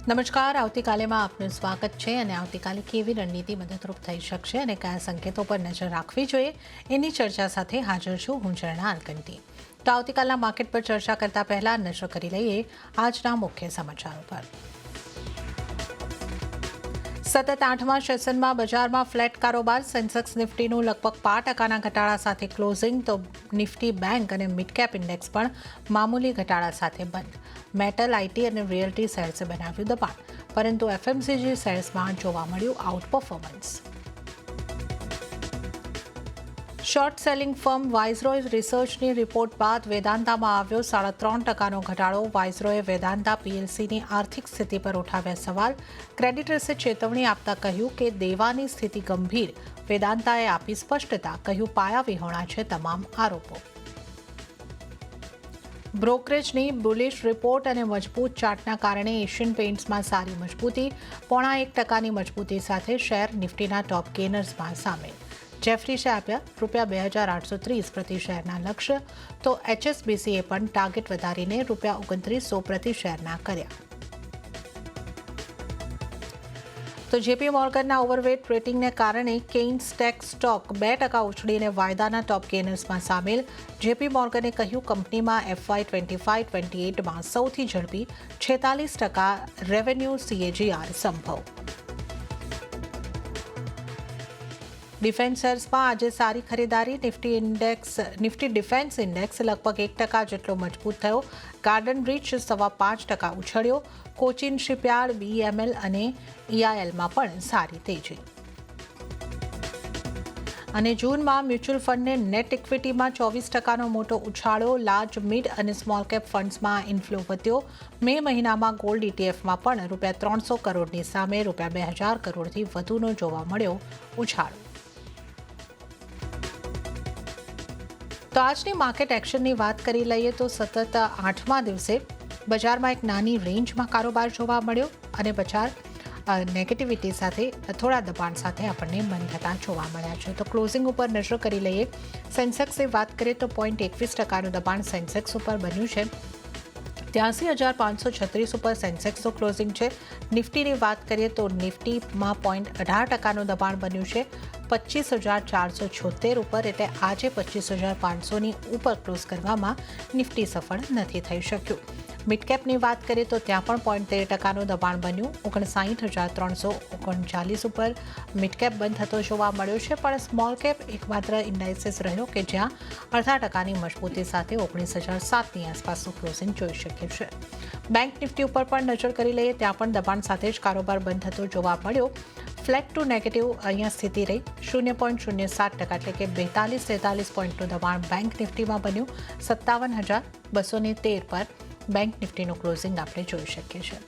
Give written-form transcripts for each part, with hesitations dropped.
નમસ્કાર. આવતીકાલેમાં આપનું સ્વાગત છે અને આવતીકાલે કેવી રણનીતિ મદદરૂપ થઈ શકશે અને કયા સંકેતો પર નજર રાખવી જોઈએ એની ચર્ચા સાથે હાજર છું હું ઝરણા અલકંટી. તો આવતીકાલના માર્કેટ પર ચર્ચા કરતા પહેલા નજર કરી લઈએ આજના મુખ્ય સમાચારો પર. સતત 8મા સેશનમાં બજારમાં ફ્લેટ કારોબાર. સેન્સેક્સ નિફ્ટીનું લગભગ 5% ઘટાડા સાથે ક્લોઝિંગ, તો નિફ્ટી બેંક અને મિડ કેપ ઇન્ડેક્સ પણ મામૂલી ઘટાડા સાથે બંધ. મેટલ, આઈટી અને રિયલ્ટી શેર્સે બનાવ્યું દબાણ, પરંતુ એફએમસીજી શેર્સમાં જોવા મળ્યું outperformance. Short selling firm Viceroy રિસર્ચની રિપોર્ટ બાદ વેદાંતામાં આવ્યો 3.5% ઘટાડો. વાઇસરોયે વેદાંતા પીએલસીની આર્થિક સ્થિતિ પર ઉઠાવ્યા સવાલ. ક્રેડિટર્સે ચેતવણી આપતા કહ્યું કે દેવાની સ્થિતિ ગંભીર. વેદાંતાએ આપી સ્પષ્ટતા, કહ્યું પાયાવિહોણા છે તમામ આરોપો. બ્રોકરેજની બુલિશ રિપોર્ટ અને મજબૂત ચાર્ટના કારણે એશિયન પેઇન્ટ્સમાં સારી મજબૂતી. 0.5% મજબૂતી સાથે શેર નિફ્ટીના ટોપ ગેનર્સમાં સામેલ. જેફરીસે આપ્યા ₹2,830 પ્રતિ શેરના લક્ષ્ય, તો એચએસબીસીએ પણ ટાર્ગેટ વધારીને ₹2,2900 પ્રતિ શેરના કર્યા. તો જેપી મોર્ગનના ઓવરવેટ રેટિંગને કારણે કેઇન્સ ટેક સ્ટોક 2% ઉછળીને વાયદાના ટોપ ગેનર્સમાં સામેલ. જેપી મોર્ગને કહ્યું કંપનીમાં FY 25-28માં સૌથી ઝડપી 46% રેવન્યુ CAGR સંભવ. ડિફેન્સ શેર્સમાં આજે સારી ખરીદારી. નિફ્ટી ડિફેન્સ ઇન્ડેક્સ લગભગ 1% જેટલો મજબૂત થયો. ગાર્ડન બ્રિજ 5.25% ઉછળ્યો. કોચિન શિપયાર્ડ, BEML અને EILમાં પણ સારી તેજી. અને જૂનમાં મ્યુચ્યુઅલ ફંડને નેટ ઇક્વિટીમાં 24%નો મોટો ઉછાળો. લાર્જ, મિડ અને સ્મોલ કેપ ફંડ્સમાં ઇન્ફ્લો વધ્યો. મે મહિનામાં ગોલ્ડ ETFમાં પણ ₹300 કરોડની સામે ₹2,000 કરોડથી વધુનો જોવા મળ્યો ઉછાળો. તો આજની માર્કેટ એક્શનની વાત કરી લઈએ તો સતત 8મા દિવસે બજારમાં એક નાની રેન્જમાં કારોબાર જોવા મળ્યો અને બજાર નેગેટિવિટી સાથે થોડા દબાણ સાથે આપણને બંધ થતા જોવા મળ્યા છે. તો ક્લોઝિંગ ઉપર નજર કરી લઈએ. સેન્સેક્સની વાત કરીએ તો 0.21%નું દબાણ સેન્સેક્સ ઉપર બન્યું છે. 83,536 ઉપર સેન્સેક્સનું ક્લોઝિંગ છે. નિફ્ટીની વાત કરીએ તો નિફ્ટીમાં 0.18%નું દબાણ બન્યું છે 25,476 ઉપર, એટલે આજે 25,500ની ઉપર ક્લોઝ કરવામાં નિફ્ટી સફળ નથી થઈ શક્યું. મિડકેપની વાત કરીએ તો ત્યાં પણ 0.13%નું દબાણ બન્યું 59,339 ઉપર મિડકેપ બંધ થતો જોવા મળ્યો છે. પણ સ્મોલ કેપ એકમાત્ર ઇન્ડાઇસિસ રહ્યો કે જ્યાં 0.5%ની મજબૂતી સાથે 19,007ની આસપાસનું ક્લોઝિંગ જોઈ શકીએ છે. બેંક નિફ્ટી ઉપર પણ નજર કરી લઈએ. ત્યાં પણ દબાણ સાથે જ કારોબાર બંધ થતો જોવા મળ્યો. ફ્લેટ ટુ નેગેટિવ અહીંયા સ્થિતિ રહી 0.07%, એટલે કે 42-43 પોઈન્ટનું દબાણ બેંક નિફ્ટીમાં બન્યું. 57,213 પર બેંક નિફ્ટીનું ક્લોઝિંગ આપણે જોઈ શકીએ છીએ.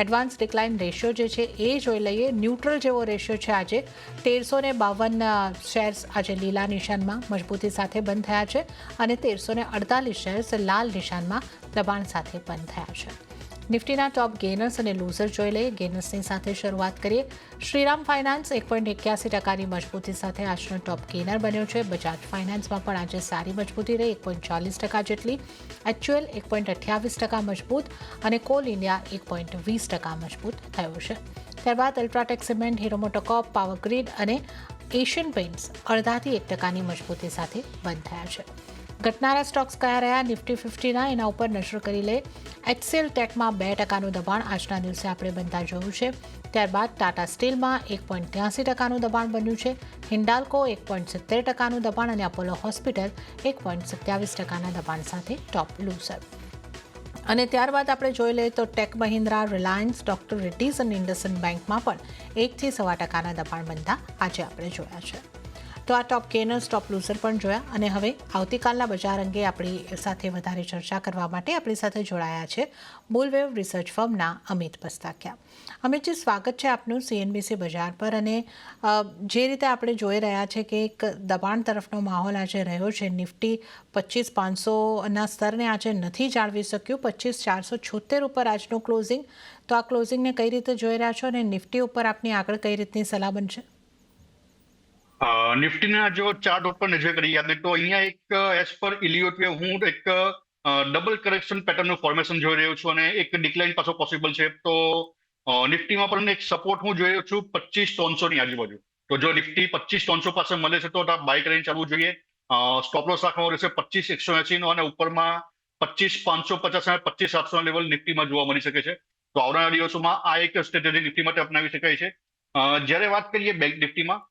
એડવાન્સ ડિક્લાઇન રેશિયો જે છે એ જોઈ લઈએ. ન્યુટ્રલ જેવો રેશિયો છે આજે. 1,352 શેર્સ આજે લીલા નિશાનમાં મજબૂતી સાથે બંધ થયા છે અને 1,348 શેર્સ લાલ નિશાનમાં દબાણ સાથે બંધ થયા છે. નિફ્ટીના ટોપ ગેનર્સ અને લૂઝર જોઈ લઈએ. ગેનર્સની સાથે શરૂઆત કરીએ. શ્રીરામ ફાઇનાન્સ 1.81%ની મજબૂતી સાથે આજનો ટોપ ગેનર બન્યો છે. બજાજ ફાઇનાન્સમાં પણ આજે સારી મજબૂતી રહી 1.40% જેટલી. HUL 1.28% મજબૂત અને કોલ ઇન્ડિયા 1.20% મજબૂત થયો છે. ત્યારબાદ UltraTech cement, hero મોટોકોર્પ, power grid અને એશિયન પેઇન્ટ્સ 0.5% મજબૂતી સાથે બંધ થયા છે. ઘટનારા સ્ટોક્સ કયા રહ્યા નિફ્ટી 50ના એના ઉપર નજર કરી લે. HCL ટેકમાં 2%નું દબાણ આજના દિવસે આપણે બનતા જોયું છે. ત્યારબાદ ટાટા સ્ટીલમાં 1.83%નું દબાણ બન્યું છે. હિન્ડાલ્કો 1.70%નું દબાણ અને અપોલો હોસ્પિટલ 1.27%ના દબાણ સાથે ટોપ લૂઝર. અને ત્યારબાદ આપણે જોઈ લઈએ તો ટેક મહિન્દ્રા, રિલાયન્સ, ડોક્ટર રેડ્ડીઝ અને ઇન્ડસઇન્ડ બેંકમાં પણ 1 થી 1.25%ના દબાણ બનતા આજે આપણે જોયા છે. તો આ ટોપ ગેનર્સ, ટોપ લૂઝર પણ જોયા. અને હવે આવતીકાલના બજાર અંગે આપણી સાથે વધારે ચર્ચા કરવા માટે આપણી સાથે જોડાયા છે બુલવેવ રિસર્ચ ફર્મના અમિત પસ્તાકિયા. અમિતજી, સ્વાગત છે આપનું CNBC બજાર પર. અને જે રીતે આપણે જોઈ રહ્યા છે કે એક દબાણ તરફનો માહોલ આજે રહ્યો છે. નિફ્ટી 25,500ના સ્તરને આજે નથી જાળવી શક્યું. 25,476 ઉપર આજનું ક્લોઝિંગ. તો આ ક્લોઝિંગને કઈ રીતે જોઈ રહ્યા છો અને નિફ્ટી ઉપર આપની આગળ કઈ રીતની સલાહ બનશે? નિફ્ટીના જો ચાર્ટ ઉપર નજર કરીએ તો અહીંયા એક એઝ પર ઇલિયોટ હું એક ડબલ કરેક્શન પેટર્નનું ફોર્મેશન જોઈ રહ્યો છું અને એક ડિક્લાઇન પાછો પોસિબલ છે. તો નિફ્ટીમાં પણ એક સપોર્ટ હું જોઈ રહ્યો છું 25,300 ની આજુબાજુ. તો જો નિફ્ટી 25,300 પાસે મળે છે તો બાય કરીને ચાલવું જોઈએ. સ્ટોપ લોસ રાખવાનો રહેશે 25,180 નો, અને ઉપરમાં 25,550 અને 25,700 લેવલ નિફ્ટીમાં જોવા મળી શકે છે. તો આવનારા દિવસોમાં આ એક સ્ટ્રેટેજી નિફ્ટી માટે અપનાવી શકાય છે. જ્યારે વાત કરીએ બેંક નિફ્ટીમાં,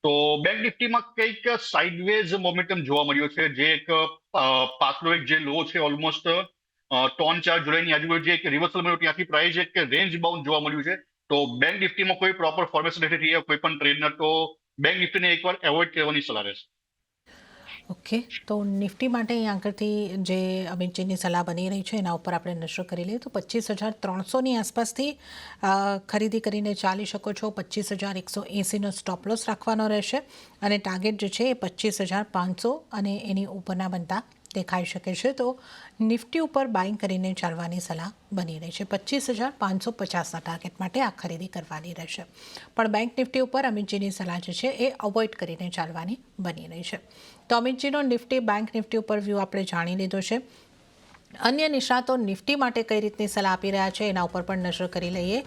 તો બેંક નિફ્ટીમાં કંઈક સાઇડવેઝ મોમેન્ટમ જોવા મળ્યો છે, જે એક પાછલો એક જે લો છે ઓલમોસ્ટ 3-4 જુલાઈની આજુબાજુ જે એક રિવર્સલ મળ્યું, ત્યાંથી પ્રાઇસ એક રેન્જ બાઉન્ડ જોવા મળ્યું છે. તો બેંક નિફ્ટીમાં કોઈ પ્રોપર ફોર્મેશન નથી થઈ કોઈ પણ ટ્રેડર, તો બેંક નિફ્ટીને એકવાર એવોઇડ કરવાની સલાહ રહેશે. ઓકે, તો નિફ્ટી માટે અહીં આગળથી જે અમિતજીની સલાહ બની રહી છે એના ઉપર આપણે નજર કરી લઈએ તો 25,300ની આસપાસથી ખરીદી કરીને ચાલી શકો છો. 25,180નો સ્ટોપ લોસ રાખવાનો રહેશે અને ટાર્ગેટ જે છે એ 25,500 અને એની ઉપરના બનતા દેખાઈ શકે છે. તો નિફ્ટી ઉપર બાઇંગ કરીને ચાલવાની સલાહ બની રહી છે. 25,550ના ટાર્ગેટ માટે આ ખરીદી કરવાની રહેશે. પણ બેંક નિફ્ટી ઉપર અમિતજીની સલાહ જે છે એ અવોઇડ કરીને ચાલવાની બની રહી છે. તો અમિતજીનો નિફ્ટી બેંક નિફ્ટી ઉપર વ્યૂ આપણે જાણી લીધો છે. અન્ય નિષ્ણાતો નિફ્ટી માટે કઈ રીતની સલાહ આપી રહ્યા છે એના ઉપર પણ નજર કરી લઈએ.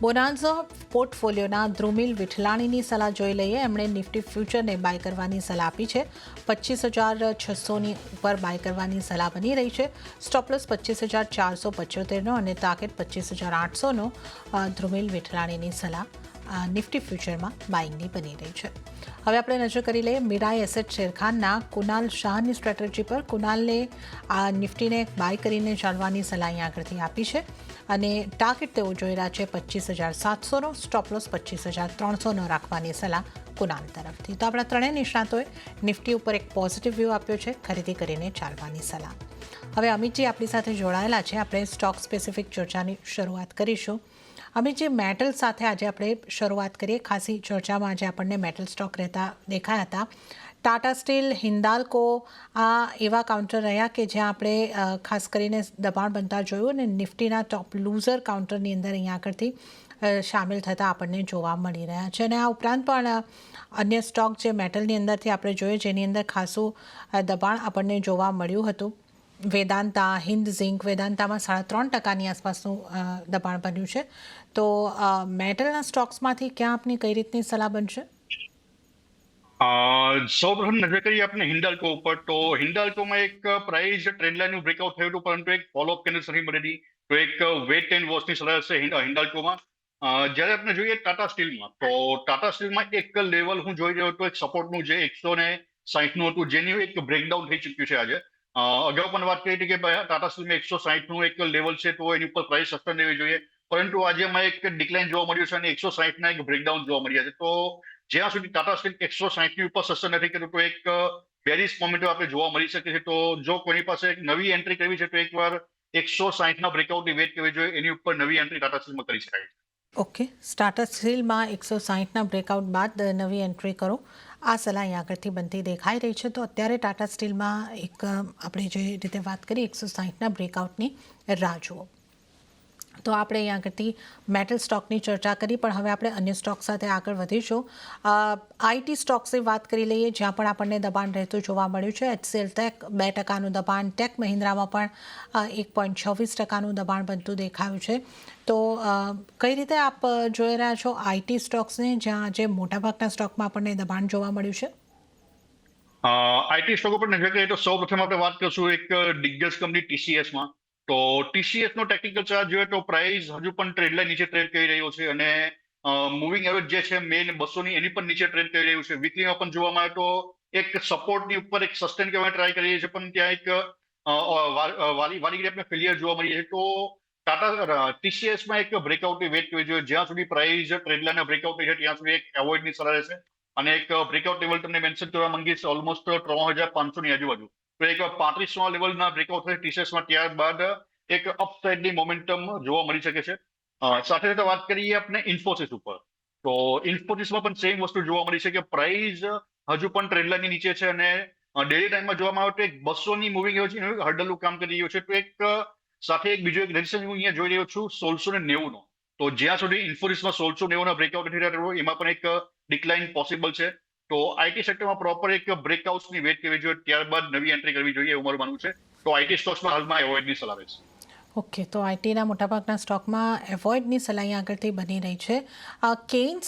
બોનાન્ઝા પોર્ટફોલિયોના ધ્રુમિલ વિઠલાણીની સલાહ જોઈ લઈએ. એમણે નિફ્ટી ફ્યુચરને બાય કરવાની સલાહ આપી છે. 25,600ની ઉપર બાય કરવાની સલાહ બની રહી છે. સ્ટોપલોસ 25,475નો અને ટાર્ગેટ 25,800નો ધ્રુમિલ વિઠલાણીની સલાહ નિફ્ટી ફ્યુચરમાં બાઇંગની બની રહી છે. હવે આપણે નજર કરી લઈએ મીરાઈ એસેટ શેરખાનના કુનાલ શાહની સ્ટ્રેટેજી પર. કુનાલને આ નિફ્ટીને બાય કરીને ચાલવાની સલાહ અહીં આગળથી આપી છે અને ટાર્ગેટ તેઓ જોઈ રહ્યા છે 25,700નો, સ્ટોપ લોસ 25,300નો રાખવાની સલાહ કુનાલ તરફથી. તો આપણા ત્રણેય નિષ્ણાતોએ નિફ્ટી ઉપર એક પોઝિટિવ વ્યૂ આપ્યો છે, ખરીદી કરીને ચાલવાની સલાહ. હવે અમિતજી આપણી સાથે જોડાયેલા છે. આપણે સ્ટોક સ્પેસિફિક ચર્ચાની શરૂઆત કરીશું. અમિતજી, મેટલ સાથે આજે આપણે શરૂઆત કરીએ. ખાસી ચર્ચામાં આજે આપણને મેટલ સ્ટોક રહેતા દેખાયા હતા. ટાટા સ્ટીલ, હિન્દાલ્કો આ એવા કાઉન્ટર રહ્યા કે જ્યાં આપણે ખાસ કરીને દબાણ બનતા જોયું અને નિફ્ટીના ટોપ લૂઝર કાઉન્ટરની અંદર અહીંયા આગળથી સામેલ થતા આપણને જોવા મળી રહ્યા છે. અને આ ઉપરાંત પણ અન્ય સ્ટોક જે મેટલની અંદરથી આપણે જોઈએ જેની અંદર ખાસું દબાણ આપણને જોવા મળ્યું હતું. વેદાંતા, હિન્દ ઝિંક, વેદાંતામાં 3.5% આસપાસનું દબાણ બન્યું છે. તો મેટલના સ્ટોક્સમાંથી ક્યાં આપની કઈ રીતની સલાહ બનશે? સૌપ્રથમ નજર કરીએ આપણે હિન્ડાલ્કો ઉપર, તો હિન્ડાલ્કોમાં એક પ્રાઇસ ટ્રેન્ડલાઇનનું બ્રેકઆઉટ થયું હતું, પરંતુ એક ફોલોઅપ કેન્ડલ્સ નથી મળી. તો એક વેટ એન્ડ વોચની સલાહ હશે હિન્ડાલ્કોમાં. જ્યારે આપણે જોઈએ ટાટા સ્ટીલમાં, તો ટાટા સ્ટીલમાં એક લેવલ હું જોઈ રહ્યો હતો એક સપોર્ટનું, જે 160નું હતું, જેનું એક બ્રેકડાઉન થઈ ચૂક્યું છે આજે. અગાઉ પણ વાત કરી હતી કે ટાટા સ્ટીલમાં 160નું એક લેવલ છે, તો એની ઉપર પ્રાઇસ સસ્ટેન રહેવી જોઈએ. પરંતુ આજે એમાં એક ડિક્લાઇન જોવા મળ્યું છે અને 160ના એક બ્રેકડાઉન જોવા મળ્યા છે. તો જ્યાં સુધી ટાટા સ્ટીલ 160ની ઉપર સસ્ટેન નથી કર્યું તો એક બેરિશ મોમેન્ટમ આપણે જોવા મળી શકે છે. તો જો કોઈની પાસે એક નવી એન્ટ્રી કરવી છે તો એકવાર 160ના બ્રેકઆઉટની વેટ કરવી જોઈએ, એની ઉપર નવી એન્ટ્રી ટાટા સ્ટીલમાં કરી શકાય. ઓકે, ટાટા સ્ટીલમાં 160ના બ્રેકઆઉટ બાદ નવી એન્ટ્રી કરો, આ સલાહ અહીં આગળથી બનતી દેખાઈ રહી છે. તો અત્યારે ટાટા સ્ટીલમાં એક આપણે જે રીતે વાત કરી 160ના બ્રેકઆઉટની રાહ જુઓ. તો આપણે અહીં આગળથી મેટલ સ્ટોકની ચર્ચા કરી, પણ હવે આપણે અન્ય સ્ટોક સાથે આગળ વધીશું. આઈટી સ્ટોક્સની વાત કરી લઈએ, જ્યાં પણ આપણને દબાણ રહેતું જોવા મળ્યું છે. એચસીએલ ટેક 2%નું દબાણ, ટેક મહિન્દ્રામાં પણ 1.26%નું દબાણ બનતું દેખાયું છે. તો કઈ રીતે આપ જોઈ રહ્યા છો આઈટી સ્ટોક્સને, જ્યાં જે મોટાભાગના સ્ટોકમાં આપણને દબાણ જોવા મળ્યું છે? આઈટી સ્ટોક ઉપર નજર કરીએ તો સૌપ્રથમ આપણે વાત કરીશું એક દિગ્ગજ કંપની ટીસીએસમાં. તો ટીસીએસ નો ટેકનિકલ ચાર્ટ જોઈએ તો પ્રાઇસ હજુ પણ ટ્રેન્ડ લાઇન નીચે ટ્રેડ કરી રહ્યો છે અને મૂવિંગ એવરેજ જે છે મેઇન 200ની એની પણ નીચે ટ્રેડ કરી રહ્યું છે. વીકલીમાં પણ જોવામાં આવે તો એક સપોર્ટની ઉપર એક સસ્ટેન કરવાની ટ્રાય કરી રહી છે, પણ ત્યાં એક વાલી ગ્રેપને ફેલિયર જોવા મળી છે. તો ટાટા ટીસીએસમાં એક બ્રેકઆઉટની વેટ કરવી જોઈએ. જ્યાં સુધી પ્રાઇસ ટ્રેન્ડ લાઇનના બ્રેકઆઉટ છે ત્યાં સુધી એક એવોઇડની સલાહ રહેશે. અને એક બ્રેકઆઉટ લેવલ તમને મેન્શન કરવા માંગીશ ઓલમોસ્ટ 3,500ની આજુબાજુ. તો એક 3500 લેવલના બ્રેકઆઉટ થાય ટીસીએસમાં, ત્યારબાદ એક અપસાઇડની મોમેન્ટમ જોવા મળી શકે છે. સાથે સાથે વાત કરીએ આપણે ઇન્ફોસિસ ઉપર, તો ઇન્ફોસિસમાં પણ સેમ વસ્તુ જોવા મળી છે કે પ્રાઇસ હજુ પણ ટ્રેન્ડલાઇનની નીચે છે અને ડેલી ટાઈમમાં જોવામાં આવે તો એક 200ની મૂવિંગ એવરેજ હર્ડલનું કામ કરી રહ્યું છે. તો એક સાથે એક બીજો એક રેઝિસ્ટન્સ હું અહીંયા જોઈ રહ્યો છું 1690નો. તો જ્યાં સુધી ઇન્ફોસિસમાં 1690ના બ્રેકઆઉટ નથી થતા એમાં પણ એક ડિક્લાઇન પોસિબલ છે. તો આઈટી સેક્ટરમાં પ્રોપર એક બ્રેકઆઉટ્સની વેટ કરવી જોઈએ, ત્યારબાદ નવી એન્ટ્રી કરવી જોઈએ એવું મારું માનવું છે. તો આઈટી સ્ટોક્સમાં હાલમાં એવોઇડની સલાહ રહેશે. ઓકે, તો આઈટીના મોટાભાગના સ્ટોકમાં એવોઇડની સલાહ અહીં આગળથી બની રહી છે. કેઇન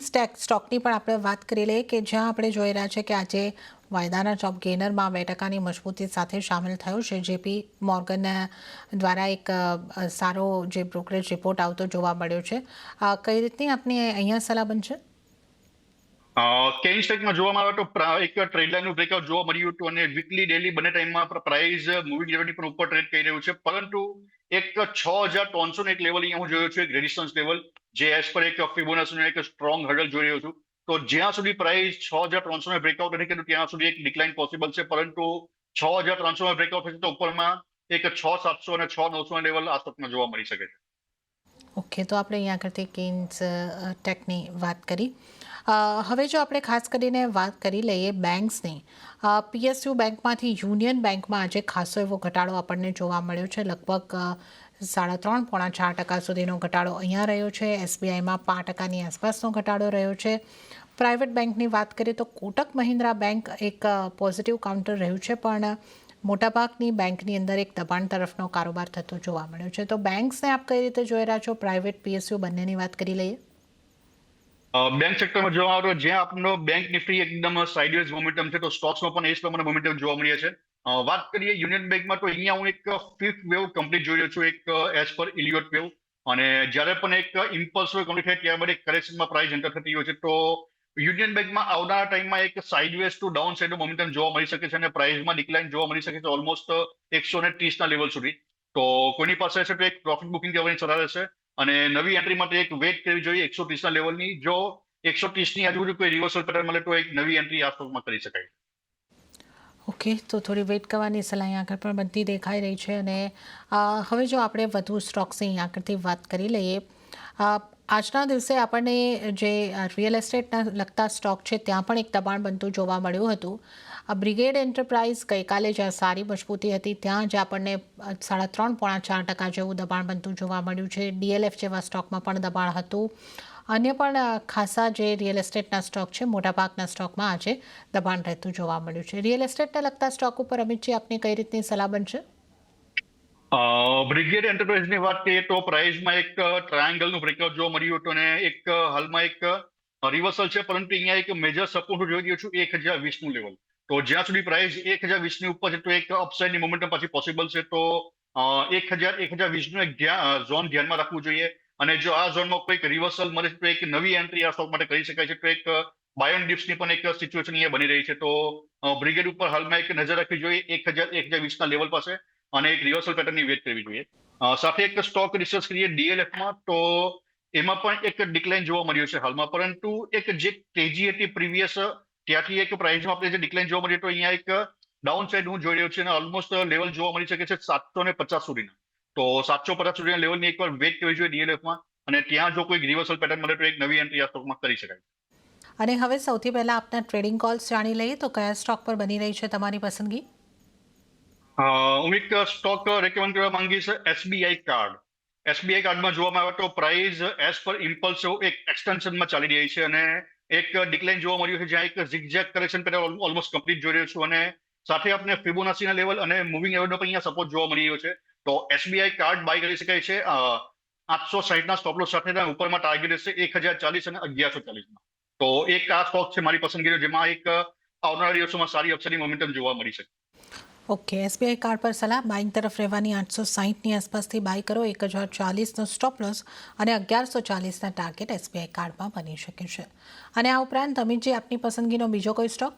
સ્ટોકની પણ આપણે વાત કરી લઈએ કે જ્યાં આપણે જોઈ રહ્યા છે કે આજે વાયદાના ટોપ ગેનરમાં 2% મજબૂતી સાથે સામેલ થયો છે. જેપી મોર્ગન દ્વારા એક સારો જે બ્રોકરેજ રિપોર્ટ આવતો જોવા મળ્યો છે. કઈ રીતની આપની અહીંયા સલાહ બનશે? કેઇન સ્ટેકમાં જોવામાં આવે તો એક ટ્રેડ લાઇનનું બ્રેકઆઉટ જોવા મળ્યું હતું અને વીકલી ડેલી બંને ટાઈમમાં પ્રાઇસ મૂવિંગ એવરેજની પણ ઉપર ટ્રેડ કરી રહ્યું છે, પરંતુ એક 6,300 એક લેવલ અહીંયા હું જોયો છું, એક રેડિસ્ટન્સ લેવલ, જે એઝ પર એક ફિબોનાચીનો એક સ્ટ્રોંગ હર્ડલ જોઈ રહ્યો છું. તો જ્યાં સુધી પ્રાઇસ 6,300 બ્રેકઆઉટ નથી કર્યું ત્યાં સુધી એક ડિક્લાઇન પોસિબલ છે, પરંતુ 6,300 બ્રેકઆઉટ થશે તો ઉપરમાં એક 6,700 અને 6,900 લેવલ આસપાસમાં જોવા મળી શકે છે. ઓકે, તો આપણે અહીંયા આગળથી કેઇન્સ ટેકની વાત કરી. હવે જો આપણે ખાસ કરીને વાત કરી લઈએ બેંક્સની, પીએસયુ બેંકમાંથી યુનિયન બેંકમાં આજે ખાસો એવો ઘટાડો આપણને જોવા મળ્યો છે. લગભગ 3.5-4% સુધીનો ઘટાડો અહીંયા રહ્યો છે. એસબીઆઈમાં 5%ની આસપાસનો ઘટાડો રહ્યો છે. પ્રાઇવેટ બેંકની વાત કરીએ તો કોટક મહિન્દ્રા બેંક એક પોઝિટિવ કાઉન્ટર રહ્યું છે, પણ મોટાભાગની બેંકની અંદર એક દબાણ તરફનો કારોબાર થતો જોવા મળ્યો છે. તો બેંક્સને આપ કઈ રીતે જોઈ રહ્યા છો? પ્રાઇવેટ, પીએસયુ બંનેની વાત કરી લઈએ. બેંક સેક્ટરમાં જોવા આવે તો જ્યાં આપનો બેંક નિફ્ટી એકદમ સાઇડવેઝ મોમેન્ટમ છે, તો સ્ટોક્સમાં પણ એ જ પ્રમાણે મોમેન્ટમ જોવા મળ્યા છે. વાત કરીએ યુનિયન બેંકમાં, તો અહીંયા હું એક ફિફ્થ વેવ કમ્પ્લીટ જોઈ રહ્યો છું, એક એઝ પર ઇલિયોટ વેવ. અને જ્યારે પણ એક ઇમ્પલ્સ વેવ કમ્પ્લીટ થાય ત્યારબાદ એક કરેક્શનમાં પ્રાઇસ એન્ટર થતી હોય છે, તો યુનિયન બેંકમાં આવનારા ટાઈમમાં એક sideways to down side momentum જોવા મળી શકે છે અને પ્રાઇસમાં ડિક્લાઇન જોવા મળી શકે છે ઓલમોસ્ટ 130 લેવલ સુધી. તો કોઈની પાસે હશે તો એક પ્રોફિટ બુકિંગ કરવાની સલાહ રહેશે અને નવી એન્ટ્રી માટે એક વેઇટ કરવી જોઈએ 130 લેવલની. જો 130ની આજુબાજુ કોઈ રિવર્સલ પેટર્ન મળે તો એક નવી એન્ટ્રી આ સ્ટોકમાં કરી શકાય. ઓકે, તો થોડી વેઇટ કરવાની સલાહ અહીં આગળ પણ બનતી દેખાઈ રહી છે. અને હવે જો આપણે વધુ સ્ટોક્સની અહીં આગળથી વાત કરી લઈએ, આજના દિવસે આપણને જે રિયલ એસ્ટેટના લગતા સ્ટોક છે ત્યાં પણ એક દબાણ બનતું જોવા મળ્યું હતું. બ્રિગેડ એન્ટરપ્રાઇઝ ગઈકાલે જ્યાં સારી મજબૂતી હતી ત્યાં જ આપણને 3.5-4% જેવું દબાણ બનતું જોવા મળ્યું છે. ડીએલએફ જેવા સ્ટોકમાં પણ દબાણ હતું. અન્ય પણ ખાસા જે રિયલ એસ્ટેટના સ્ટોક છે, મોટાભાગના સ્ટોકમાં આજે દબાણ રહેતું જોવા મળ્યું છે. રિયલ એસ્ટેટને લગતા સ્ટોક ઉપર અમિતજી આપની કઈ રીતની સલાહ બનશે? બ્રિગેડ એન્ટરપ્રાઇઝની વાત કરીએ તો પ્રાઇસમાં એક ટ્રાયંગલનું બ્રેકઆઉટ જોવા મળ્યું હતું અને એક હાલમાં એક રિવર્સલ છે, પરંતુ અહીંયા એક મેજર સપોર્ટ જોઈ રહ્યો છું 1,020નું લેવલ. તો જ્યાં સુધી પ્રાઇસ 1,020ની ઉપર છે તો એક અપસાઇડની મોમેન્ટમ પાછી પોસિબલ છે. તો 1,020નું એક ઝોન ધ્યાનમાં રાખવું જોઈએ અને જો આ ઝોનમાં કોઈક રિવર્સલ મળે તો એક નવી એન્ટ્રી આ સ્ટોક માટે કરી શકાય છે. તો એક બાય ઓન ડિપ્સની પણ એક સિચ્યુએશન અહીંયા બની રહી છે. તો બ્રિગેડ ઉપર હાલમાં એક નજર રાખવી જોઈએ 1,020ના લેવલ પાસે અને એક રિવર્સલ પેટર્નની વેટ કરવી જોઈએ. સાથે એક સ્ટોક રિસર્ચ કરીએ ડીએલએફમાં, તો એમાં પણ એક ડિક્લાઇન જોવા મળ્યું છે હાલમાં, પરંતુ એક જે તેજી હતી પ્રીવિયસ ત્યાંથી એક પ્રાઇસમાં આપણે જે ડિક્લાઇન જોવા મળ્યું તો અહીંયા એક ડાઉન સાઇડ હું જોઈ રહ્યો છું અને ઓલમોસ્ટ લેવલ જોવા મળી શકે છે 750 સુધીના. તો 750 સુધીના લેવલની એકવાર વેટ કરવી જોઈએ ડીએલએફમાં અને ત્યાં જો કોઈ રિવર્સલ પેટર્ન મળે તો એક નવી એન્ટ્રી આ સ્ટોકમાં કરી શકાય. અને હવે સૌથી પહેલાં આપના ટ્રેડિંગ કોલ્સ જાણી લઈએ, તો કયા સ્ટોક પર બની રહી છે તમારી પસંદગી? હું એક સ્ટોક રેકમેન્ડ કરવા માંગીશ એસબીઆઈ કાર્ડ. એસબીઆઈ કાર્ડમાં જોવામાં આવે તો પ્રાઇસ એઝ પર ઇમ્પલ્સ એક એક્સટેન્શનમાં ચાલી રહી છે અને એક ડિક્લાઇન જોવા મળ્યું છે જ્યાં એક zigzag correction pattern almost complete જોઈ રહ્યો છું અને સાથે આપણે ફિબોનાચીના લેવલ અને મૂવિંગ એવરેજનો પણ અહીંયા સપોર્ટ જોવા મળી રહ્યો છે. તો એસબીઆઈ કાર્ડ બાય કરી શકાય છે 860ના સ્ટોપ લોસ સાથે. ઉપરમાં ટાર્ગેટ રહેશે 1,040 અને 1,140માં. તો એક આ સ્ટોક છે મારી પસંદગીનો જેમાં એક આવનારા દિવસોમાં સારી અપસાઇડની મોમેન્ટમ જોવા મળી શકે. ઓકે, એસબીઆઈ કાર્ડ પર સલાહ બાઇંગ તરફ રહેવાની, 860ની આસપાસથી બાય કરો, 1,040નો સ્ટોપ લોસ અને 1,140ના ટાર્ગેટ એસબીઆઈ કાર્ડમાં બની શકે છે. અને આ ઉપરાંત અમિતજી આપની પસંદગીનો બીજો કોઈ સ્ટોક?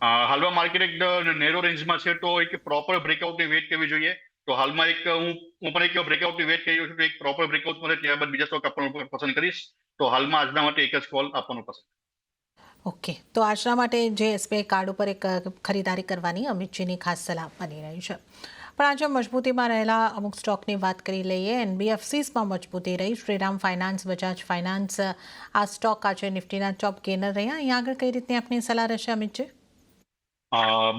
હાલમાં માર્કેટ એક નેરો રેન્જમાં છે તો એક પ્રોપર બ્રેકઆઉટની વેટ કરવી જોઈએ. તો હાલમાં એક હું પણ એક બ્રેકઆઉટની વેટ કરી રહ્યો છું. તો એક પ્રોપર બ્રેકઆઉટ મળે ત્યારબાદ બીજા સ્ટોક આપવાનું પસંદ કરીશ. તો હાલમાં આજના માટે એક જ કોલ આપવાનું પસંદ. ઓકે, તો આજના માટે જે એસબીઆઈ કાર્ડ ઉપર એક ખરીદારી કરવાની અમિતજીની ખાસ સલાહ બની રહી છે. પણ આજે મજબૂતીમાં રહેલા અમુક સ્ટોકની વાત કરી લઈએ. એનબીએફસીસમાં મજબૂતી રહી. શ્રીરામ ફાઇનાન્સ, બજાજ ફાઇનાન્સ, આ સ્ટોક આજે નિફ્ટીના ટોપ ગેનર રહ્યા. અહીંયા આગળ કઈ રીતની આપની સલાહ રહેશે અમિતજી?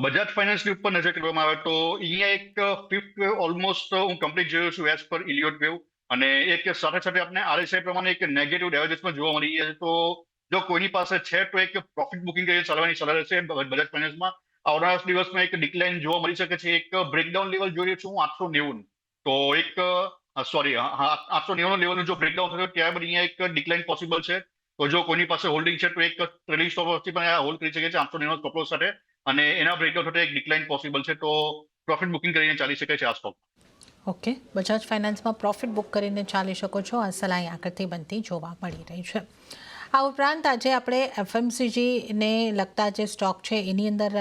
બજાજ ફાઇનાન્સની ઉપર નજર કરવામાં આવે તો અહીંયા એક ફિફ્થ વેવ ઓલમોસ્ટ હું કમ્પ્લીટ જોયો છું એઝ પર ઇલિયોટ વેવ અને એક સાથે સાથે આપણે આરએસઆઈ પ્રમાણે એક નેગેટિવ ડાયવર્જન્સમાં જોવા મળી છે. તો જો કોઈની પાસે છે તો એક પ્રોફિટ બુકિંગ કરીને ચાલવાની સલાહ રહેશે બજાજ ફાઇનાન્સમાં. આવનારા દિવસમાં એક ડિક્લાઇન જોવા મળી શકે છે. એક બ્રેકડાઉન લેવલ જોઈ રહ્યો છું હું 890. તો એક સોરી 890 લેવલનું જો બ્રેકડાઉન થયો ત્યારબાદ અહીંયા એક ડિક્લાઇન પોસિબલ છે. તો જો કોઈની પાસે હોલ્ડિંગ છે તો એક ટ્રેડિંગ સ્ટોપ લોસથી પણ હોલ્ડ કરી શકે છે 890 સ્ટોપ લોસ સાથે, અને એના બ્રેકડાઉન સાથે એક ડિક્લાઇન પોસિબલ છે. તો પ્રોફિટ બુકિંગ કરીને ચાલી શકે છે આ સ્ટોક. ઓકે, બજાજ ફાઇનાન્સમાં પ્રોફિટ બુક કરીને ચાલી શકો છો. આ સલાહ આકૃતિ બનતી જોવા મળી રહી છે. આ ઉપરાંત આજે આપણે એફએમસીજીને લગતા જે સ્ટોક છે એની અંદર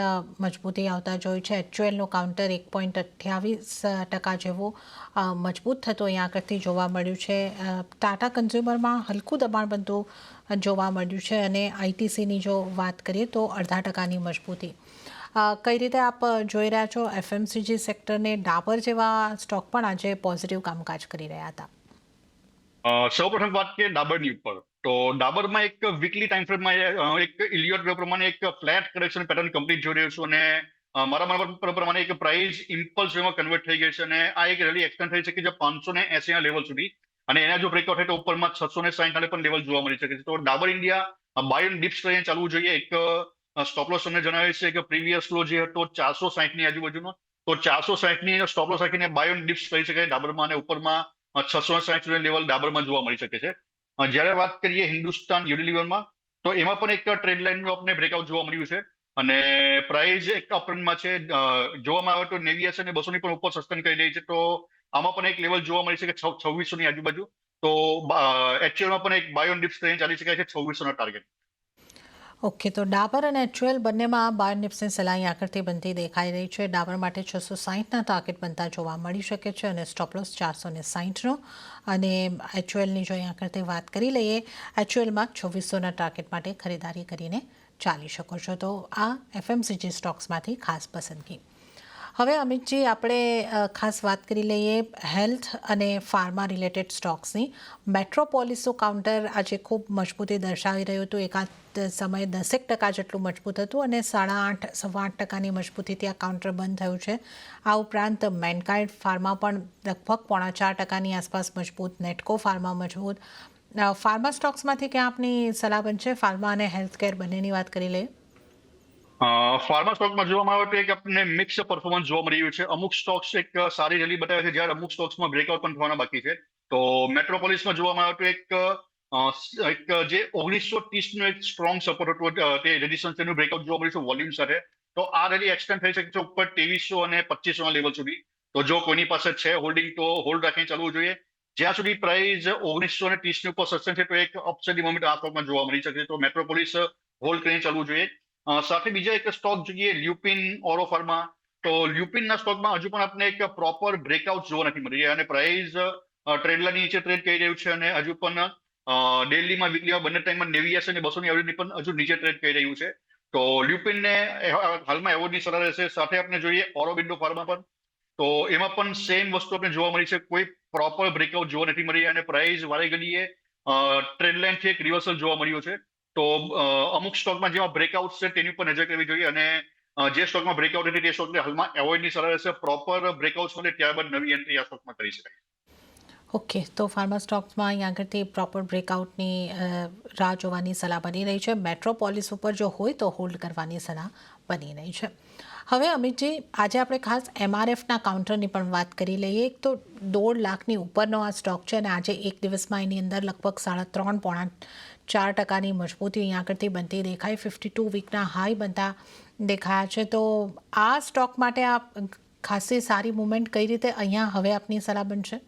મજબૂતી આવતા જોઈ છે. એચયુએલનું કાઉન્ટર 1.28% જેવું મજબૂત થતું અહીંયા આગળથી જોવા મળ્યું છે. ટાટા કન્ઝ્યુમરમાં હલકું દબાણ બનતું જોવા મળ્યું છે, અને આઈટીસીની જો વાત કરીએ તો 0.5%ની મજબૂતી. કઈ રીતે આપ જોઈ રહ્યા છો એફએમસીજી સેક્ટરને? ડાબર જેવા સ્ટોક પણ આજે પોઝિટિવ કામકાજ કરી રહ્યા હતા. સૌપ્રથમ વાત કરીએ ડાબરની ઉપર, તો ડાબરમાં એક વીકલી ટાઈમ ફ્રેમમાં એક ઇલિયોટ વેવ પ્રમાણે એક ફ્લેટ કરેક્શન પેટર્ન કમ્પ્લીટ જોઈ રહ્યો છું, અને મારા માનવા પ્રમાણે એક પ્રાઇસ ઇમ્પલ્સ વેવમાં કન્વર્ટ થઈ ગઈ છે, અને આ એક રેલી એક્સટેન્ડ થઈ શકે છે 580 ના લેવલ સુધી, અને એના જો બ્રેકઆઉટ થાય તો ઉપરમાં 660 ના પણ લેવલ જોવા મળી શકે છે. તો Dabur India buy and dips કરીને ચાલવું જોઈએ. એક સ્ટોપ લોસ તમને જણાવે છે કે પ્રીવિયસ લો જે હતો 460 ની આજુબાજુનો, તો 460 ની સ્ટોપ લોસ રાખીને બાય એન્ડ ડિપ્સ કરી શકાય ડાબરમાં, અને ઉપરમાં 660 લેવલ ડાબરમાં જોવા મળી શકે છે. જ્યારે વાત કરીએ હિન્દુસ્તાન યુનિલિવરમાં, તો એમાં પણ એક ટ્રેન્ડ લાઇનનું આપણે બ્રેકઆઉટ જોવા મળ્યું છે, અને પ્રાઇસ એક અપટ્રેન્ડમાં છે. જોવામાં આવે તો 89 અને 200 ની પણ ઉપર સસ્ટેન કરી રહી છે. તો આમાં પણ એક લેવલ જોવા મળી શકે 2600 ની આજુબાજુ. તો એચયુએલમાં પણ એક બાય ઓન ડિપ્સ ટ્રેન્ડ ચાલી શકાય છે 2600 ના ટાર્ગેટ. ઓકે, તો ડાબર અને એચયુએલ બંનેમાં બાય નિપ્સની સલાહ આકૃતિ બનતી દેખાઈ રહી છે. ડાબર માટે 660ના ટાર્ગેટ બનતા જોવા મળી શકે છે, અને સ્ટોપલોસ 460નો. અને એચયુએલની જો આકૃતિ વાત કરી લઈએ, એચયુએલમાં 2600ના ટાર્ગેટ માટે ખરીદારી કરીને ચાલી શકો છો. તો આ એફએમસીજી સ્ટોક્સમાંથી ખાસ પસંદગી. હવે અમિતજી, આપણે ખાસ વાત કરી લઈએ હેલ્થ અને ફાર્મા રિલેટેડ સ્ટોક્સની. મેટ્રોપોલિસનું કાઉન્ટર આજે ખૂબ મજબૂતી દર્શાવી રહ્યું હતું. એકાદ સમયે 10% જેટલું મજબૂત હતું, અને 8.5-8.5%ની મજબૂતીથી આ કાઉન્ટર બંધ થયું છે. આ ઉપરાંત મેનકાઇન્ડ ફાર્મા પણ લગભગ 0.4%ની આસપાસ મજબૂત. નેટકો ફાર્મા મજબૂત. ફાર્મા સ્ટોક્સમાંથી ક્યાં આપની સલાહ બનશે? ફાર્મા અને હેલ્થકેર બંનેની વાત કરી લઈએ. ફાર્મા સ્ટોકમાં જોવામાં આવે તો એક આપણને મિક્સ પરફોર્મન્સ જોવા મળી રહ્યું છે. અમુક સ્ટોક્સ એક સારી રેલી બતાવે છે, જ્યારે અમુક સ્ટોક્સમાં બ્રેકઆઉટ પણ થવાના બાકી છે. તો મેટ્રોપોલિસમાં જોવામાં આવે તો એક જે 1930 નું એક સ્ટ્રોંગ સપોર્ટ હતું, તે રેઝિસ્ટન્સ તેનું બ્રેકઆઉટ જોવા મળ્યું છે વોલ્યુમ સાથે. તો આ રેલી એક્સટેન્ડ થઈ શકે છે ઉપર 2300 અને 2500 ના લેવલ સુધી. તો જો કોઈની પાસે છે હોલ્ડિંગ, તો હોલ્ડ રાખીને ચાલવું જોઈએ. જ્યાં સુધી પ્રાઇસ 1930 ની ઉપર સસ્ટેન છે, તો એક અપસાઇડ મોમેન્ટ આ સ્ટોકમાં જોવા મળી શકે છે. તો મેટ્રોપોલિસ હોલ્ડ કરીને ચાલવું જોઈએ. સાથે બીજા એક સ્ટોક જોઈએ લ્યુપિન ઓરો ફાર્મા. તો લ્યુપિનના સ્ટોકમાં હજુ પણ આપણે એક પ્રોપર બ્રેકઆઉટ જોવા નથી મળી રહ્યા, અને પ્રાઇસ ટ્રેન્ડલાઇન નીચે ટ્રેડ કરી રહ્યું છે, અને હજુ પણ ડેલીમાં વીકલીમાં બંને ટાઈમમાં 89 અને 200 ની એવરેજની પણ હજુ નીચે ટ્રેડ કરી રહ્યું છે. તો લ્યુપિનને હાલમાં એવોર્ડની સલાહ રહેશે. સાથે આપણે જોઈએ ઓરોબિંદો ફાર્મા પર, તો એમાં પણ સેમ વસ્તુ આપણે જોવા મળી છે. કોઈ પ્રોપર બ્રેકઆઉટ જોવા નથી મળી, અને પ્રાઇસ વારે ઘડીએ ટ્રેન્ડલાઇનથી એક રિવર્સલ જોવા મળ્યું છે. તો અમુક સ્ટોકમાં જેમાં બ્રેકઆઉટ છે તેની ઉપર નજર કરવી જોઈએ, અને જે સ્ટોકમાં બ્રેકઆઉટ હતી તે સ્ટોકને હાલમાં એવોઇડની સલાહ રહેશે. પ્રોપર બ્રેકઆઉટ મળે ત્યારબાદ નવી એન્ટ્રી આ સ્ટોકમાં કરી શકાય. ઓકે, તો ફાર્મા સ્ટોક્સમાં અહીં આગળથી પ્રોપર બ્રેકઆઉટની રાહ જોવાની સલાહ બની રહી છે. મેટ્રોપોલિસ ઉપર જો હોય તો હોલ્ડ કરવાની સલાહ બની રહી છે. હવે અમિતજી, આજે આપણે ખાસ એમઆરએફના કાઉન્ટરની પણ વાત કરી લઈએ. એક તો 1.5 લાખની ઉપરનો આ સ્ટોક છે, અને આજે એક દિવસમાં એની અંદર લગભગ 3.5-4%ની મજબૂતી અહીં આગળથી બનતી દેખાય. 52 વીકના હાઈ બનતા દેખાયા છે. તો આ સ્ટોક માટે આ ખાસી સારી મુવમેન્ટ કઈ રીતે અહીંયા હવે આપની સલાહ બનશે?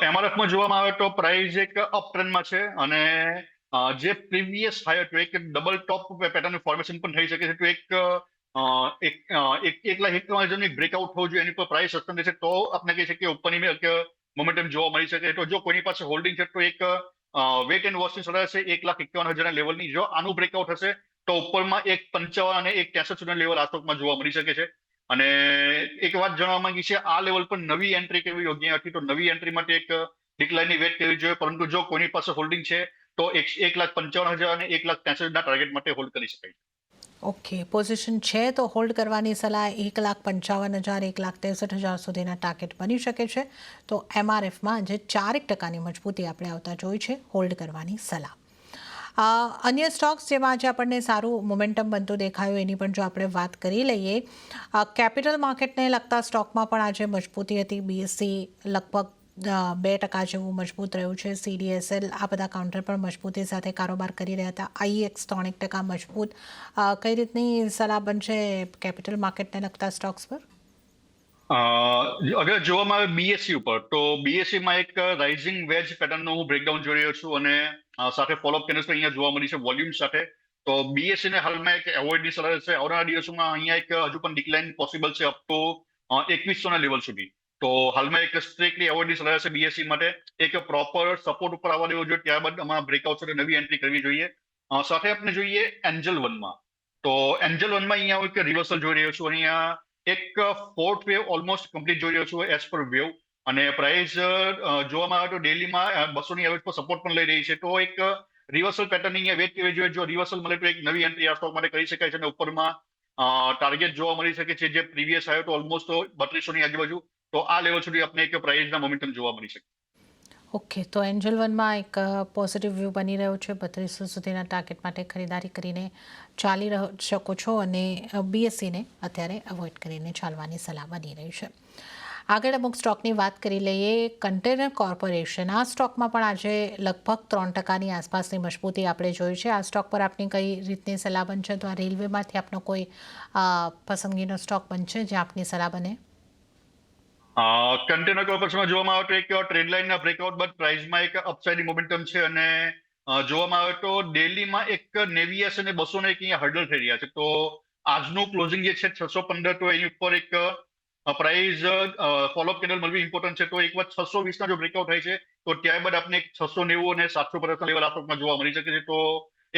એમઆરએફમાં જોવામાં આવે તો પ્રાઇસ એક અપ ટ્રેન્ડમાં છે, અને જે પ્રીવિયસ હાઈ હતો એક ડબલ ટોપ પેટર્ન ફોર્મેશન પણ થઈ શકે છે. તો એક લાખ 51,000 બ્રેકઆઉટ થવું જોઈએ, એની પર પ્રાઇસ સસ્ટેન રહેશે તો આપણે કહી શકીએ ઉપરની મોમેન્ટમ જોવા મળી શકે. તો જો કોઈની પાસે હોલ્ડિંગ છે તો એક વેટ એન્ડ વોચની સલાહ છે 1,51,000 લેવલની. જો આનું બ્રેકઆઉટ હશે તો ઉપરમાં 1,55 અને 1,63 સુધીના લેવલ આ સ્ટોકમાં જોવા મળી શકે છે. અને એક વાત જણાવવા માંગી છે, આ લેવલ પર નવી એન્ટ્રી કરવી યોગ્ય નથી. તો નવી એન્ટ્રી માટે એક ડિક્લાઇનની વેટ કરવી જોઈએ, પરંતુ જો કોઈની પાસે હોલ્ડિંગ છે તો 1,55,000 અને 1,63 ના ટાર્ગેટ માટે હોલ્ડ કરી શકાય. ઓકે, પોઝિશન છે તો હોલ્ડ કરવાની સલાહ. 1,55,000 1,63,000 સુધીના ટાર્ગેટ બની શકે છે. તો એમઆરએફમાં જે 4% મજબૂતી આપણે આવતા જોઈ છે, હોલ્ડ કરવાની સલાહ. અન્ય સ્ટોક્સ જેમાં આજે આપણને સારું મોમેન્ટમ બનતું દેખાયું એની પણ જો આપણે વાત કરી લઈએ, કેપિટલ માર્કેટને લગતા સ્ટોકમાં પણ આજે મજબૂતી હતી. બીએસસી લગભગ 2% જેવું મજબૂત રહ્યું છે. CDSL આ બધા કાઉન્ટર પણ મજબૂતી સાથે કારોબાર કરી રહ્યા હતા. IEX 3% મજબૂત. કઈ રીતની સલાહ બનશે કેપિટલ માર્કેટને લગતા સ્ટોક્સ પર? અગર જોવામાં આવે બીએસસી ઉપર, તો બીએસસી માં એક રાઇઝિંગ વેજ પેટર્નનો હું બ્રેકડાઉન જોઈ રહ્યો છું અને સાથે ફોલોઅપ કેન્ડલ્સ પણ અહીંયા જોવા મળી છે વોલ્યુમ સાથે. તો બીએસસી ને હાલમાં એક એવોઇડની સલાહ છે. આવનારા દિવસોમાં અહીંયા એક હજુ પણ ડિક્લાઇન પોસિબલ છે અપ ટુ 2100 ના લેવલ સુધી. તો હાલમાં એક સ્ટ્રિક્ટલી એવોઇડની સલાહ છે બીએસસી માટે. એક પ્રોપર સપોર્ટ ઉપર આવવા દેવો જોઈએ, ત્યારબાદ આમાં બ્રેકઆઉટ સાથે નવી એન્ટ્રી કરવી જોઈએ. સાથે આપણે જોઈએ એન્જલ વનમાં. તો એન્જલ વનમાં અહીંયા એક રિવર્સલ જોઈ રહ્યો છું. અહીંયા એક ફોર્થ વેવ ઓલમોસ્ટ કમ્પ્લીટ જોઈ રહ્યો છું એઝ પર વેવ. અને પ્રાઇસ જોવામાં આવે તો ડેલીમાં 200 ની એવરેજ પર સપોર્ટ પણ લઈ રહી છે. તો એક રિવર્સલ પેટર્ન અહીંયા વેટ કરવી જોઈએ. જો રિવર્સલ મળે તો એક નવી એન્ટ્રી આ સ્ટોક માટે કરી શકાય છે. અને ઉપરમાં ટાર્ગેટ જોવા મળી શકે છે જે પ્રીવિયસ આવ્યો તો ઓલમોસ્ટ 3200 ની આજુબાજુ. તો આ લેવલ સુધી આપણે એક પ્રાઇસના મોમેન્ટમ જોવા મળી શકે. ઓકે, તો એન્જલ વનમાં એક પોઝિટિવ વ્યૂ બની રહ્યો છે. 3200 સુધીના ટાર્ગેટ માટે ખરીદારી કરીને ચાલી શકો છો અને બીએસસીને અત્યારે અવોઇડ કરીને ચાલવાની સલાહ બની રહી છે. આગળ અમુક સ્ટોકની વાત કરી લઈએ. કન્ટેનર કોર્પોરેશન, આ સ્ટોકમાં પણ આજે લગભગ 3%ની આસપાસની મજબૂતી આપણે જોઈ છે. આ સ્ટોક પર આપની કઈ રીતની સલાહ બનશે? તો આ રેલવેમાંથી આપનો કોઈ પસંદગીનો સ્ટોક બનશે જે આપની સલાહ બને? કન્ટેનર કોર્પોરેશનમાં જોવામાં આવે તો એક ટ્રેડ લાઇનના બ્રેકઆઉટ બાદ પ્રાઇસમાં એક અપસાઇડની મોમેન્ટમ છે. અને જોવામાં આવે તો ડેલીમાં એક 89 અને 200 એક અહીંયા હર્ડલ થઈ રહ્યા છે. તો આજનું ક્લોઝિંગ જે છે 615, તો એની ઉપર એક પ્રાઇસ ફોલોઅપ કેન્ડલ મળવી ઇમ્પોર્ટન્ટ છે. તો એક વાર 620 ના જો બ્રેકઆઉટ થાય છે તો ત્યારબાદ આપણે 690 અને 750 લેવલ આ સ્ટોકમાં જોવા મળી શકે છે. તો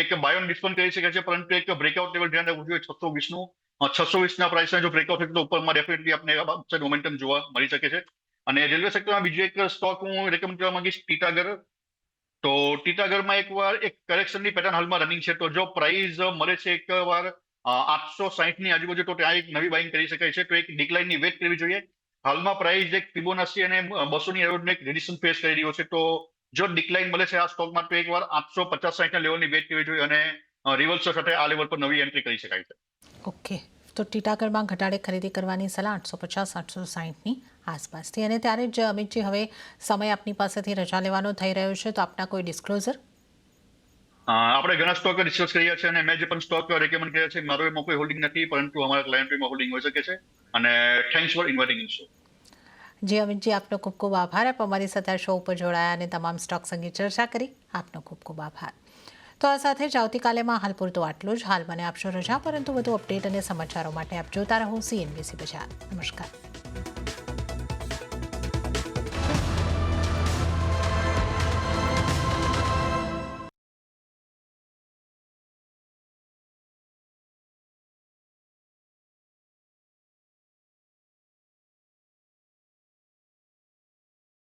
એક બાય ઓન ડિસ્કાઉન્ટ કરી શકે છે, પરંતુ એક બ્રેકઆઉટ લેવલ ધ્યાન રાખવું જોઈએ 620 નું. 620 ના પ્રાઇસના જો બ્રેકઆઉટ થાય તો ઉપરમાં ડેફિનેટલી આપણે મોમેન્ટમ જોવા મળી શકે છે. અને રેલવે સેક્ટરમાં બીજો એક સ્ટોક હું રેકમેન્ડ કરવા માંગીશ, ટીટાગર. તો ટીટાગરમાં એકવાર એક કરેક્શનની પેટર્ન હાલમાં રનિંગ છે. તો જો પ્રાઇસ મળે છે એકવાર 860 ની આજુબાજુ, તો ત્યાં એક નવી બાઇંગ કરી શકાય છે. તો એક ડિક્લાઇનની વેટ કરવી જોઈએ. હાલમાં પ્રાઇસ એક ફિબોનાચી અને 200 ની એવરેજનો એક રેડિશન ફેસ કરી રહ્યો છે. તો જો ડિક્લાઇન મળે છે આ સ્ટોકમાં તો એકવાર 850-60 ના લેવલની વેટ કરવી જોઈએ અને રિવર્સલ સાથે આ લેવલ પર નવી એન્ટ્રી કરી શકાય છે. ઓકે, તો ટીટાગરમાં ઘટાડે ખરીદી કરવાની સલાહ 850-860ની આસપાસથી. અને ત્યારે જ અમિતજી, હવે સમય આપની પાસેથી રજા લેવાનો થઈ રહ્યો છે, તો આપના કોઈ ડિસ્ક્લોઝર? આપણે ઘણા સ્ટોક ડિસ્કસ કર્યા છે અને મેં જે પણ સ્ટોક રેકમેન્ડ કર્યા છે મારો એમાં કોઈ હોલ્ડિંગ નથી, પરંતુ અમારા ક્લાયન્ટમાં હોલ્ડિંગ હોઈ શકે છે. અને thanks for inviting in show. Ji Amitji, આપનો ખૂબ ખૂબ આભાર. આપ અમારી સાથે શો ઉપર જોડાયા અને તમામ સ્ટોક્સ અંગે ચર્ચા કરી. આપનો ખૂબ ખૂબ આભાર. તો આ સાથે જ આવતીકાલેમાં હાલ પૂરતું આટલું જ. હાલ મને આપશો રજા, પરંતુ વધુ અપડેટ અને સમાચારો માટે આપ જોતા રહો CNBC બજાર. નમસ્કાર.